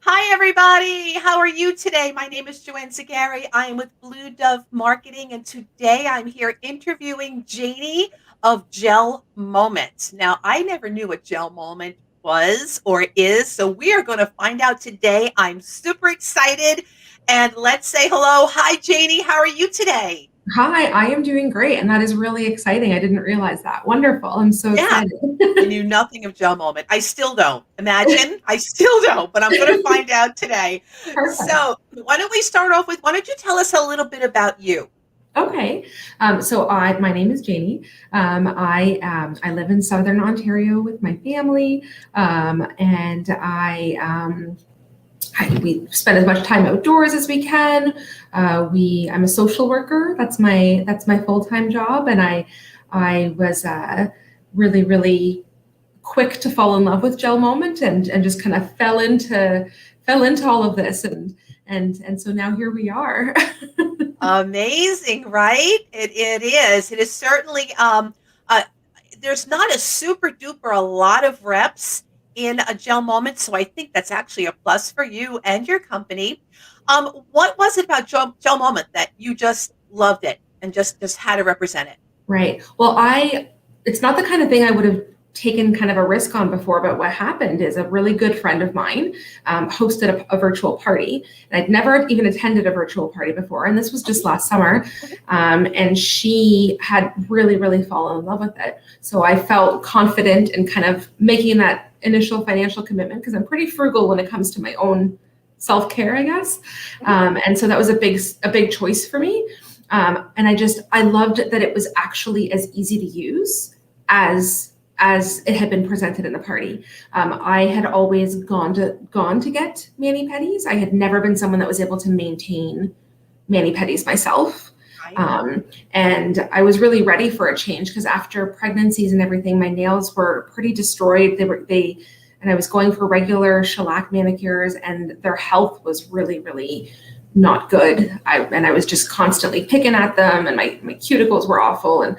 Hi, everybody. How are you today? My name is Joanne Zagari. I am with Blue Dove Marketing, and today I'm here interviewing Janie of Gel Moment. Now, I never knew what Gel Moment was or is, so we are going to find out today. I'm super excited. And let's say hello. Hi, Janie. How are you today? Hi, I am doing great, and that is really exciting. I didn't realize that. Wonderful. I'm so Yeah, excited. I knew nothing of Gel Moment. I still don't. Imagine, I still don't, but I'm going to find out today. Perfect. So, why don't we start off with why don't you tell us a little bit about you? Okay. My name is Janie. I live in Southern Ontario with my family, and we spend as much time outdoors as we can. I'm a social worker. That's my full time job, and I was really quick to fall in love with Gel Moment and just kind of fell into all of this and so now here we are. Amazing, right? It is. It is certainly uh there's not a super duper a lot of reps in a gel moment, so I think that's actually a plus for you and your company. What was it about gel moment that you just loved it and just had to represent it? Right. Well, it's not the kind of thing I would have taken kind of a risk on before, but what happened is a really good friend of mine hosted a virtual party. And I'd never even attended a virtual party before, and this was just last summer. And she had really fallen in love with it. So I felt confident in kind of making that initial financial commitment because I'm pretty frugal when it comes to my own self-care, I guess. Mhm. And so that was a big choice for me. And I loved that it was actually as easy to use as it had been presented in the party. I had always gone to get mani pedis. I had never been someone that was able to maintain mani pedis myself. Right. Um, and I was really ready for a change because after pregnancies and everything, my nails were pretty destroyed. And I was going for regular shellac manicures, and their health was really not good. I was just constantly picking at them, and my cuticles were awful. And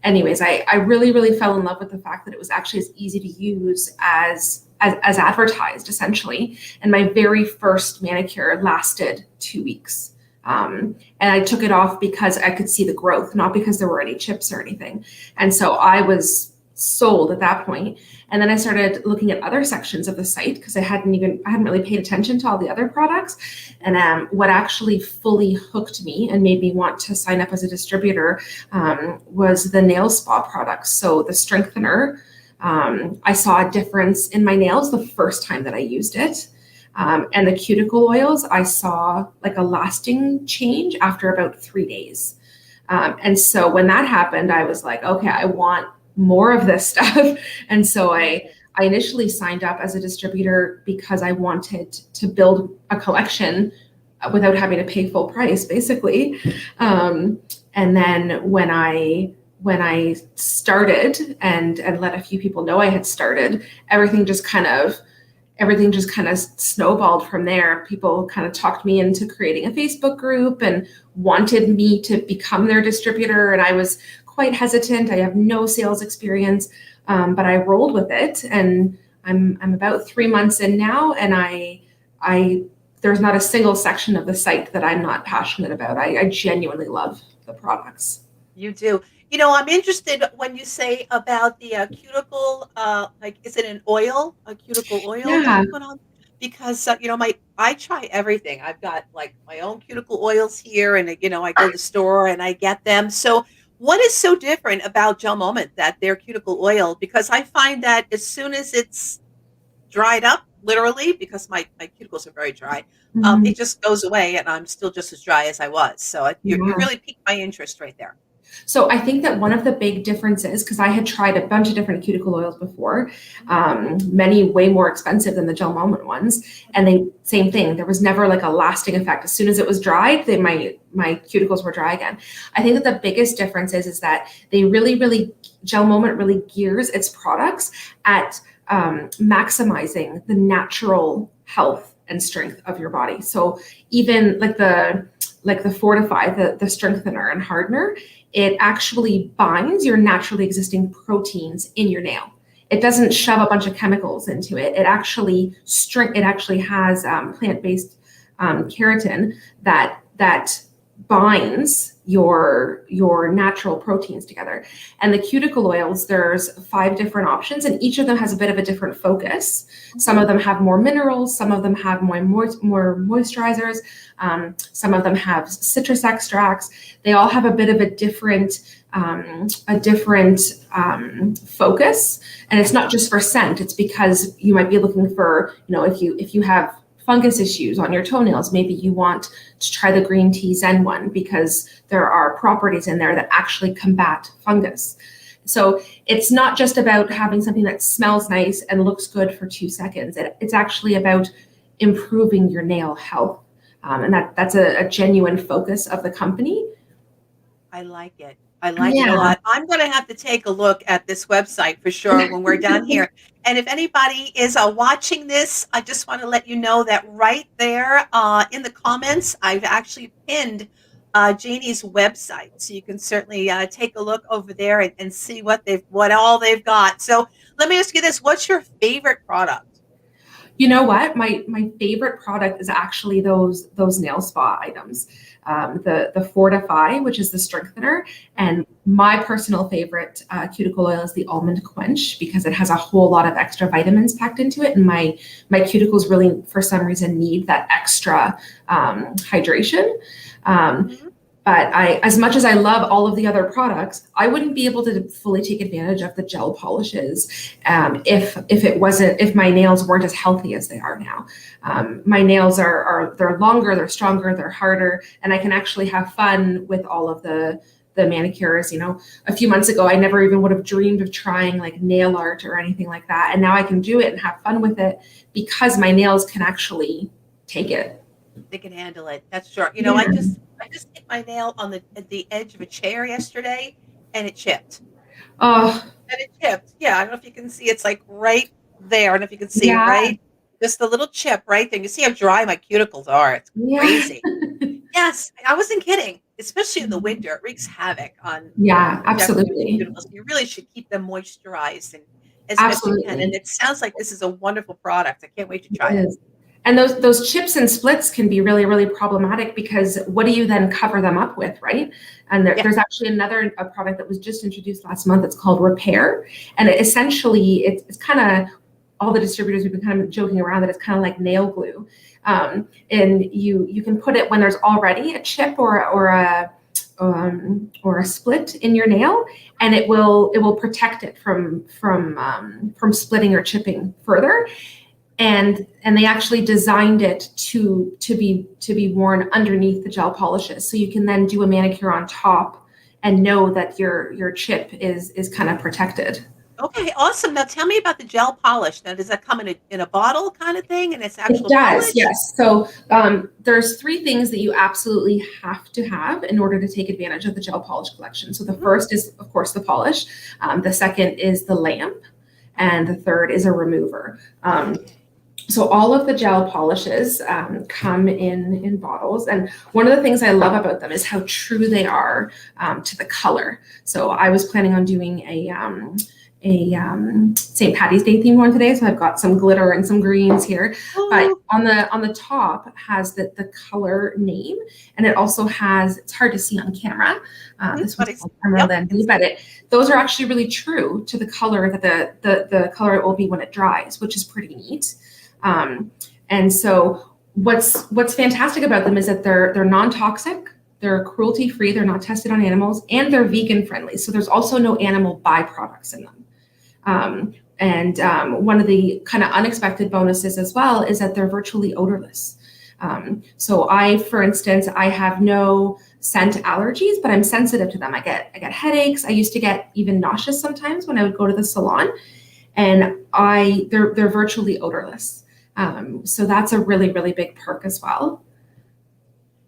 anyways, I really fell in love with the fact that it was actually as easy to use as advertised, essentially. And my very first manicure lasted 2 weeks. And I took it off because I could see the growth, not because there were any chips or anything. And so I was sold at that point. And then I started looking at other sections of the site because I hadn't really paid attention to all the other products. And what actually fully hooked me and made me want to sign up as a distributor was the nail spa products. So the strengthener, I saw a difference in my nails the first time that I used it. And the cuticle oils, I saw like a lasting change after about 3 days. And so when that happened, I was like, okay, I want more of this stuff. And so I initially signed up as a distributor because I wanted to build a collection without having to pay full price, basically. And then when I started and let a few people know I had started, everything just kind of snowballed from there. People kind of talked me into creating a Facebook group and wanted me to become their distributor. And I was quite hesitant. I have no sales experience, but I rolled with it. And I'm about 3 months in now, and I there's not a single section of the site that I'm not passionate about. I genuinely love the products. You do. I'm interested when you say about the cuticle, like, is it an oil, a cuticle oil that Yeah. you put on? Because, I try everything. I've got like my own cuticle oils here, and, I go to the store and I get them. So, what is so different about Gel Moment that their cuticle oil? Because I find that as soon as it's dried up, literally, because my cuticles are very dry, Mhm. it just goes away, and I'm still just as dry as I was. So, you Yeah. really piqued my interest right there. So I think that one of the big differences, because I had tried a bunch of different cuticle oils before, many way more expensive than the Gel Moment ones, and they same thing. There was never like a lasting effect. As soon as it was dried, my cuticles were dry again. I think that the biggest difference is that they really Gel Moment really gears its products at maximizing the natural health and strength of your body. So even like the Fortify, the strengthener and hardener, it actually binds your naturally existing proteins in your nail. it doesn't shove a bunch of chemicals into it. It actually has plant-based keratin that binds your natural proteins together. And the cuticle oils, there's 5 different options, and each of them has a bit of a different focus. Some of them have more minerals, some of them have more moisturizers, some of them have citrus extracts. They all have a bit of a different focus, and it's not just for scent. It's because you might be looking for, if you have fungus issues on your toenails, maybe you want to try the green tea Zen one because there are properties in there that actually combat fungus. So it's not just about having something that smells nice and looks good for 2 seconds. It's actually about improving your nail health. And that's a genuine focus of the company. I like it. I like it a lot. I'm going to have to take a look at this website for sure when we're done here. And if anybody is watching this, I just want to let you know that right there in the comments, I've actually pinned Janie's website. So you can certainly take a look over there and see what all they've got. So let me ask you this. What's your favorite product? You know what? My favorite product is actually those nail spa items. The Fortify, which is the strengthener, and my personal favorite cuticle oil is the Almond Quench because it has a whole lot of extra vitamins packed into it, and my cuticles really, for some reason, need that extra hydration. But as much as I love all of the other products, I wouldn't be able to fully take advantage of the gel polishes if my nails weren't as healthy as they are now. My nails they're longer, they're stronger, they're harder, and I can actually have fun with all of the manicures. A few months ago, I never even would have dreamed of trying like nail art or anything like that, and now I can do it and have fun with it because my nails can actually take it. They can handle it. That's sure. Yeah. I just hit my nail on the edge of a chair yesterday, and it chipped. Oh. And it chipped. Yeah, I don't know if you can see. It's like right there. I don't know if you can see Yeah. just a little chip right there. You see how dry my cuticles are. It's crazy. Yes, I wasn't kidding. Especially in the winter, it wreaks havoc on Absolutely. cuticles. You really should keep them moisturized and as best you can. Absolutely. And it sounds like this is a wonderful product. I can't wait to try It it. is. And those chips and splits can be really, really problematic because what do you then cover them up with, right? And there's actually a product that was just introduced last month. It's called Repair. And it's kind of, all the distributors, we've been kind of joking around that it's kind of like nail glue. And you can put it when there's already a chip or a split in your nail, and it will protect it from splitting or chipping further. And they actually designed it to be worn underneath the gel polishes, so you can then do a manicure on top and know that your chip is kind of protected. Okay, awesome. Now tell me about the gel polish. Now, does that come in a bottle kind of thing, and it's actual It does, polish? yes. So there's 3 things that you absolutely have to have in order to take advantage of the gel polish collection. So the first is, of course, the polish. The second is the lamp, and the third is a remover. So all of the gel polishes come in bottles, and one of the things I love about them is how true they are to the color. So I was planning on doing a St. Patty's Day themed one today, so I've got some glitter and some greens here. But on the top has the color name, and it also has, it's hard to see on camera. This one's called Emerald Envy, but those are actually really true to the color that the color it will be when it dries, which is pretty neat. And so what's fantastic about them is that they're non-toxic, they're cruelty-free, they're not tested on animals, and they're vegan friendly. So there's also no animal byproducts in them. One of the kind of unexpected bonuses as well is that they're virtually odorless. So for instance, I have no scent allergies, but I'm sensitive to them. I get headaches. I used to get even nauseous sometimes when I would go to the salon, and they're virtually odorless. So that's a really, really big perk as well.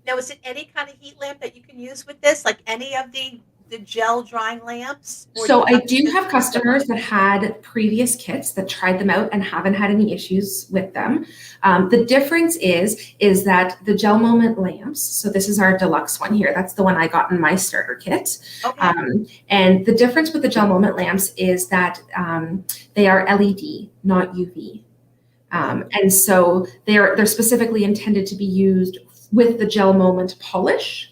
Now, is it any kind of heat lamp that you can use with this? Like any of the the gel drying lamps, or do So you I have do just have the customers that had previous kits that tried them out and haven't had any issues with them. The difference is that the GelMoment lamps, so this is our deluxe one here. That's the one I got in my starter kit. Okay. And the difference with the GelMoment lamps is that they are LED, not UV. And so they're specifically intended to be used with the GelMoment polish.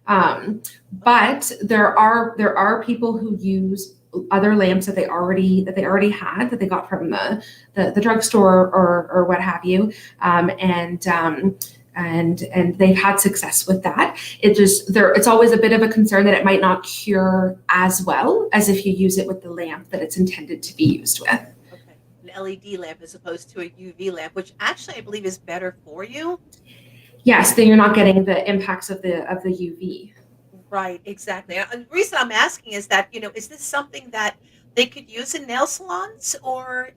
But there are people who use other lamps that they already had that they got from the drugstore or what have you, and they've had success with that. It's always a bit of a concern that it might not cure as well as if you use it with the lamp that it's intended to be used with. Okay. An LED lamp as opposed to a UV lamp, which actually I believe is better for you. Yes, then you're not getting the impacts of the UV. Right, exactly. The reason I'm asking is that, is this something that they could use in nail salons, or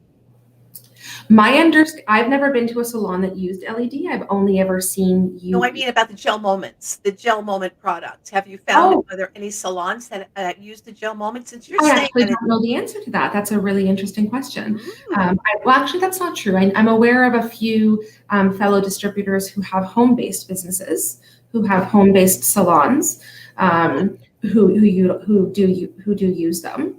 I've never been to a salon that used LED. I've only ever seen no, I UV. mean about the Gel Moments, the Gel Moment products. Have you found, Oh, are there any salons that use the Gel Moment, since you're I saying actually that don't know the answer to that. That's a really interesting question. mm, Well, actually, that's not true. I'm aware of a few fellow distributors who have home-based businesses, who have home-based salons, who do use them.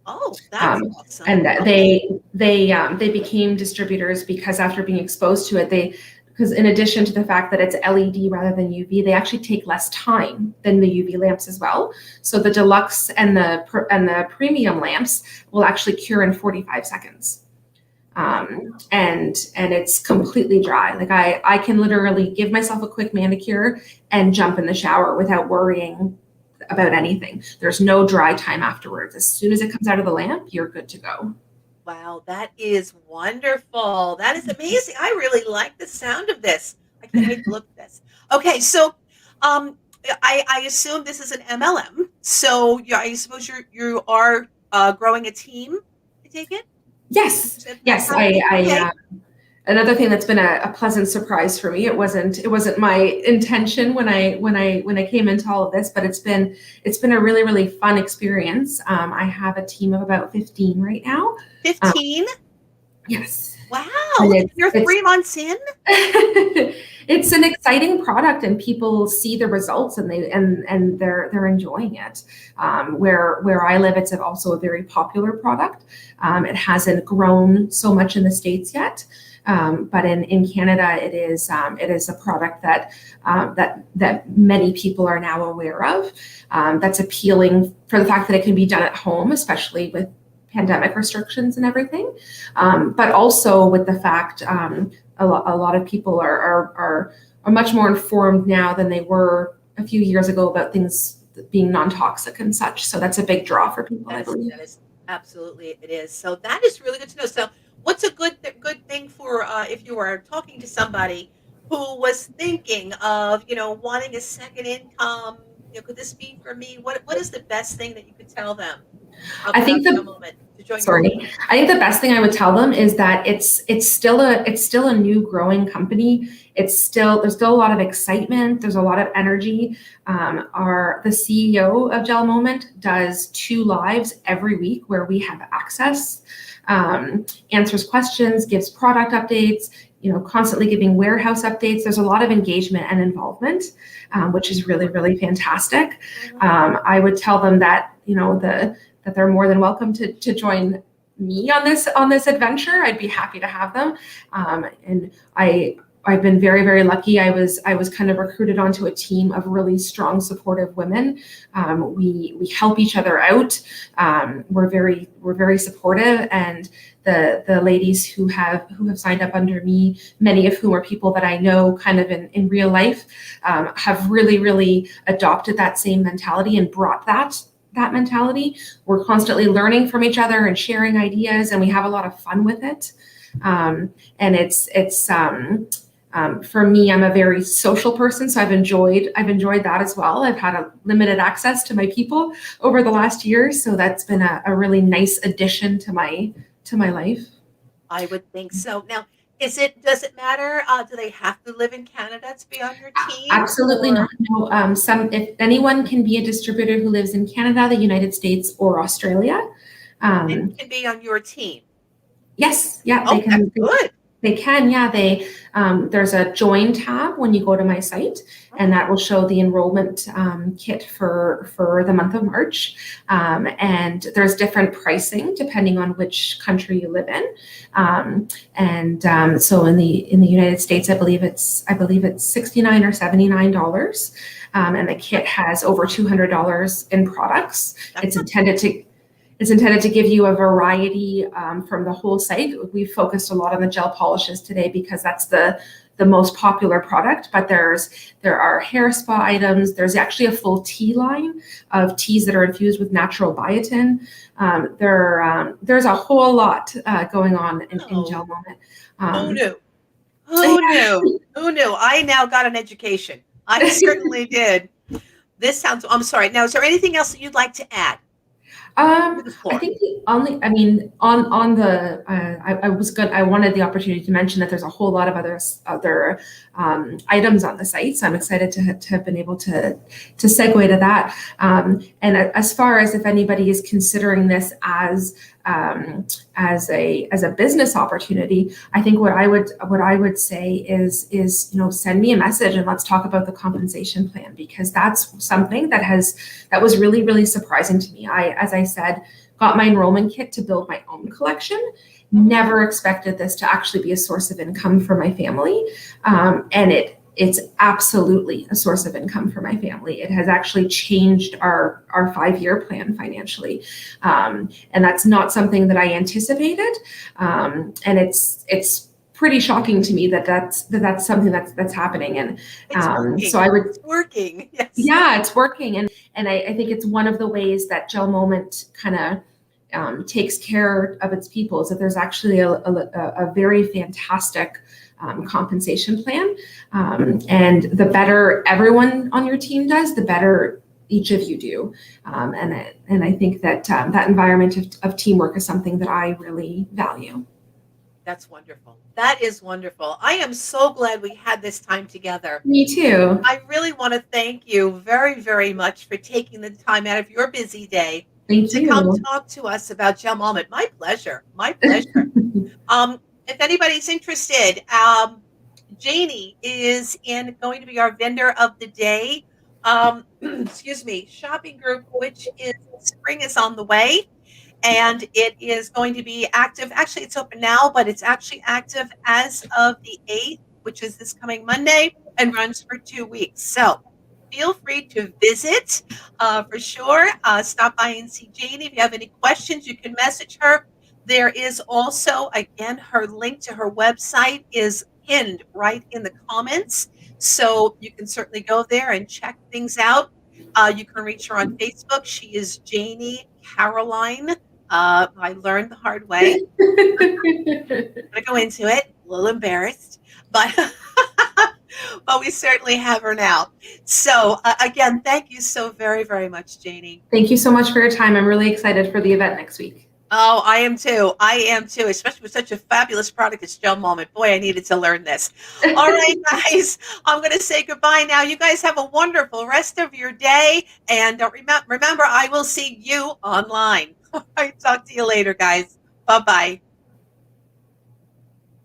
oh, that's Um, awesome. and Okay. they became distributors because after being exposed to it, because in addition to the fact that it's LED rather than UV, they actually take less time than the UV lamps as well. So the deluxe and the premium lamps will actually cure in 45 seconds. And it's completely dry. Like I can literally give myself a quick manicure and jump in the shower without worrying about anything. There's no dry time afterwards. As soon as it comes out of the lamp, you're good to go. Wow, that is wonderful. That is amazing. I really like the sound of this. I can't wait to look at this. Okay, so um, I assume this is an MLM. So yeah, I suppose you are growing a team. I take it. Yes, Is that yes. happening? Okay. Another thing that's been a pleasant surprise for me. It wasn't my intention when I came into all of this, but it's been a really fun experience. I have a team of about 15 right now. Um, 15. yes, Wow, and look, you're it's 3 months in. it's an exciting product, and people see the results, and they're enjoying it. Where I live, it's also a very popular product. It hasn't grown so much in the States yet. But in Canada, it is a product that many people are now aware of. That's appealing for the fact that it can be done at home, especially with pandemic restrictions and everything. But also with the fact a lot of people are much more informed now than they were a few years ago about things being non-toxic and such. So that's a big draw for people, I Yes, believe. that is absolutely it is. So that is really good to know. So what's a good thing for if you are talking to somebody who was thinking of, wanting a second income, could this be for me? What is the best thing that you could tell them I about think Gel the Moment to join your Sorry. team? I think the best thing I would tell them is that it's still a new growing company. There's still a lot of excitement. There's a lot of energy. The CEO of GelMoment does 2 lives every week where we have access, answers questions, gives product updates, constantly giving warehouse updates. There's a lot of engagement and involvement, which is really fantastic. Mhm. I would tell them that, that they're more than welcome to join me on this adventure. I'd be happy to have them. And I've been very lucky. I was kind of recruited onto a team of really strong, supportive women. We help each other out. We're very supportive, and the ladies who have signed up under me, many of whom are people that I know kind of in real life, have really adopted that same mentality and brought that mentality. We're constantly learning from each other and sharing ideas, and we have a lot of fun with it. And it's for me, I'm a very social person, so I've enjoyed that as well. I've had a limited access to my people over the last year, so that's been a really nice addition to my life. I would think so. Now, Does it matter? Do they have to live in Canada to be on your team Absolutely not. or No, if anyone can be a distributor who lives in Canada, the United States, or Australia. and Um, can be on your team? yes, yeah, they Oh, that's can. good. They can, yeah. There's a join tab when you go to my site, and Oh, that will show the enrollment kit for the month of March. And there's different pricing depending on which country you live in. So in the United States, I believe it's $69 or $79. And the kit has over $200 in products. that's It's not intended to it's intended to give you a variety from the whole site. We've focused a lot on the gel polishes today because that's the most popular product, but there are hair spa items. There's actually a full tea line of teas that are infused with natural biotin. There's a whole lot going on in oh, GelMoment. who Um, knew? Who knew? Who knew? I now got an education. I certainly did. This sounds, I'm sorry. Now, is there anything else that you'd like to add? To the I floor. think the only, I mean, on the, I was good. I wanted the opportunity to mention that there's a whole lot of other items on the site, so I'm excited to have been able to segue to that. And as far as if anybody is considering this um, as a business opportunity, I think what I would say is send me a message and let's talk about the compensation plan, because that's something that was really, really surprising to me. As I said, got my enrollment kit to build my own collection. Mhm. Never expected this to actually be a source of income for my family, and it's absolutely a source of income for my family. It has actually changed our 5-year plan financially, and that's not something that I anticipated. And it's pretty shocking to me that's something that's happening. And It's so working. I would It's working. Yes. yeah, it's working, and I think it's one of the ways that GelMoment kind of takes care of its people, is that there's actually a very fantastic compensation plan, and the better everyone on your team does, the better each of you do, and I think that that environment of teamwork is something that I really value. That's wonderful. That is wonderful. I am so glad we had this time together. Me too. I really want to thank you very, very much for taking the time out of your busy day Thank to come you. talk to us about Gel Moment. My pleasure. My pleasure. If anybody's interested, Janie is going to be our vendor of the day. Excuse me, shopping group, which is spring is on the way, and it is going to be active. Actually, it's open now, but it's actually active as of the 8th, which is this coming Monday, and runs for 2 weeks. So feel free to visit for sure. Stop by and see Janie. If you have any questions, you can message her. There is also, again, her link to her website is pinned right in the comments. So you can certainly go there and check things out. You can reach her on Facebook. She is Janie Caroline. I learned the hard way. I'm going to go into it, a little embarrassed, but but we certainly have her now. So again, thank you so very, very much, Janie. Thank you so much for your time. I'm really excited for the event next week. Oh, I am too. I am too, especially with such a fabulous product as Gel Moment. Boy, I needed to learn this. All right, guys, I'm going to say goodbye now. You guys have a wonderful rest of your day. And remember, I will see you online. All right, talk to you later, guys. Bye bye.